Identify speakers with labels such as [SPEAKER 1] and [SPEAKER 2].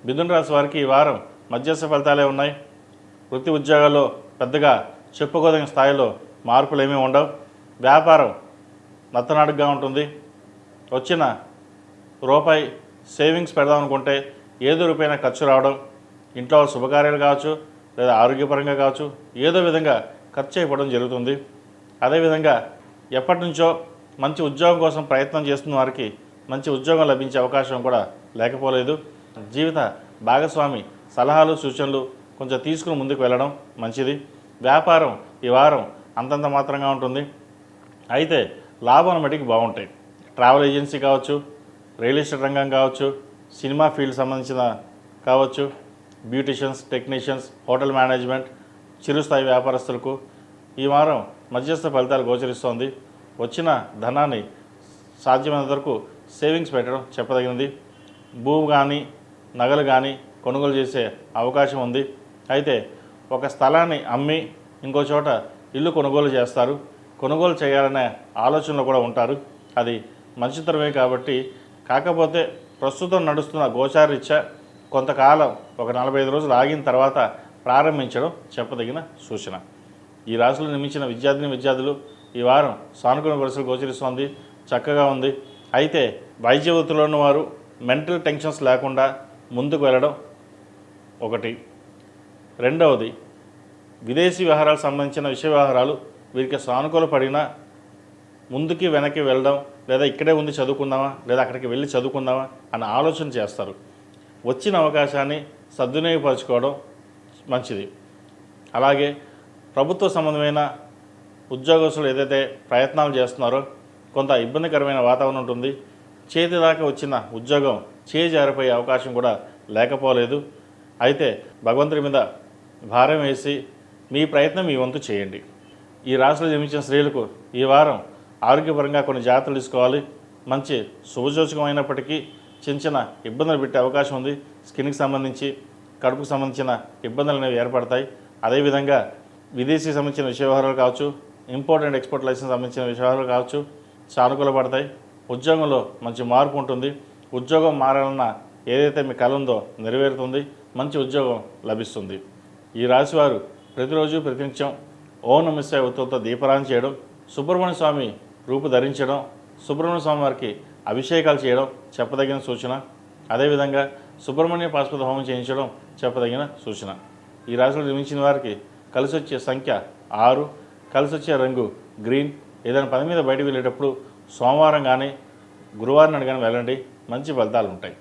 [SPEAKER 1] మిథున రాశి వారికి ఈ వారం మధ్యస్థ ఫలితాలే ఉన్నాయి. వృత్తి ఉద్యోగాల్లో పెద్దగా చెప్పుకోదగిన స్థాయిలో మార్పులు ఏమీ ఉండవు. వ్యాపారం నత్తనాడుగా ఉంటుంది. వచ్చిన రూపాయి సేవింగ్స్ పెడదాం అనుకుంటే ఏదో రూపాయినా ఖర్చు రావడం, ఇంట్లో శుభకార్యాలు కావచ్చు లేదా ఆరోగ్యపరంగా కావచ్చు ఏదో విధంగా ఖర్చు అయిపోవడం జరుగుతుంది. అదేవిధంగా ఎప్పటి నుంచో మంచి ఉద్యోగం కోసం ప్రయత్నం చేస్తున్న వారికి మంచి ఉద్యోగం లభించే అవకాశం కూడా లేకపోలేదు. జీవిత భాగస్వామి సలహాలు సూచనలు కొంచెం తీసుకుని ముందుకు వెళ్ళడం మంచిది. వ్యాపారం ఈ వారం అంతంత మాత్రంగా ఉంటుంది. అయితే లాభాలు మటుకు బాగుంటాయి. ట్రావెల్ ఏజెన్సీ కావచ్చు, రియల్ ఎస్టేట్ రంగం కావచ్చు, సినిమా ఫీల్డ్ సంబంధించిన కావచ్చు, బ్యూటిషియన్స్, టెక్నీషియన్స్, హోటల్ మేనేజ్మెంట్, చిరుస్థాయి వ్యాపారస్తులకు ఈ వారం మధ్యస్థ ఫలితాలు గోచరిస్తోంది. వచ్చిన ధనాన్ని సాధ్యమైనంత వరకు సేవింగ్స్ పెట్టడం చెప్పదగినది. భూమి కానీ నగలు కానీ కొనుగోలు చేసే అవకాశం ఉంది. అయితే ఒక స్థలాన్ని అమ్మి ఇంకో చోట ఇల్లు కొనుగోలు చేస్తారు. కొనుగోలు చేయాలనే ఆలోచనలో కూడా ఉంటారు. అది మంచితరమే కాబట్టి. కాకపోతే ప్రస్తుతం నడుస్తున్న గోచారీత్యా కొంతకాలం ఒక 45 రోజులు ఆగిన తర్వాత ప్రారంభించడం చెప్పదగిన సూచన. ఈ రాశిలో నిర్మించిన విద్యార్థులు ఈ వారం సానుకూల పరిస్థితులు గోచరిస్తోంది. చక్కగా ఉంది. అయితే వైద్య వృత్తిలో ఉన్న వారు మెంటల్ టెన్షన్స్ లేకుండా ముందుకు వెళ్ళడం ఒకటి. రెండవది, విదేశీ వ్యవహారాలకు సంబంధించిన విషయ వ్యవహారాలు వీరికి సానుకూల పడినా ముందుకి వెనక్కి వెళ్ళడం, లేదా ఇక్కడే ఉండి చదువుకుందామా లేదా అక్కడికి వెళ్ళి చదువుకుందామా అన్న ఆలోచన చేస్తారు. వచ్చిన అవకాశాన్ని సద్వినియోగపరచుకోవడం మంచిది. అలాగే ప్రభుత్వ సంబంధమైన ఉద్యోగస్తులు ఏదైతే ప్రయత్నాలు చేస్తున్నారో కొంత ఇబ్బందికరమైన వాతావరణం ఉంటుంది. చేతి దాకా వచ్చిన ఉద్యోగం చేజారిపోయే అవకాశం కూడా లేకపోలేదు. అయితే భగవంతుడి మీద భారం వేసి మీ ప్రయత్నం మీ వంతు చేయండి. ఈ రాశిలో జన్మించిన స్త్రీలకు ఈ వారం ఆరోగ్యపరంగా కొన్ని జాగ్రత్తలు తీసుకోవాలి. మంచి శుభసూచకం అయినప్పటికీ చిన్న ఇబ్బందులు పెట్టే అవకాశం ఉంది. స్కిన్కి సంబంధించి, కడుపుకు సంబంధించిన ఇబ్బందులు అనేవి ఏర్పడతాయి. అదేవిధంగా విదేశీ సంబంధించిన విషయ వ్యవహారాలు కావచ్చు, ఇంపోర్ట్ అండ్ ఎక్స్పోర్ట్ లైసెన్స్ సంబంధించిన విషయ వ్యవహారాలు కావచ్చు సానుకూల పడతాయి. ఉద్యోగంలో మంచి మార్పు ఉంటుంది. ఉద్యోగం మారాలన్న ఏదైతే మీ కల ఉందో నెరవేరుతుంది. మంచి ఉద్యోగం లభిస్తుంది. ఈ రాశివారు ప్రతిరోజు ప్రతినిత్యం ఓం నమః శివాయ ఒత్తులతో దీపారాధన చేయడం, సుబ్రహ్మణ్య స్వామి రూపు ధరించడం, సుబ్రహ్మణ్య స్వామి వారికి అభిషేకాలు చేయడం చెప్పదగిన సూచన. అదేవిధంగా సుబ్రహ్మణ్య పాశుపత హోమం చేయించడం చెప్పదగిన సూచన. ఈ రాశిలో జన్మించిన వారికి కలిసి వచ్చే సంఖ్య 6, కలిసి వచ్చే రంగు గ్రీన్. ఏదైనా పని మీద బయటకు వెళ్ళేటప్పుడు సోమవారం కానీ గురువారం నాడు కానీ వెళ్ళండి. మంచి ఫలితాలు ఉంటాయి.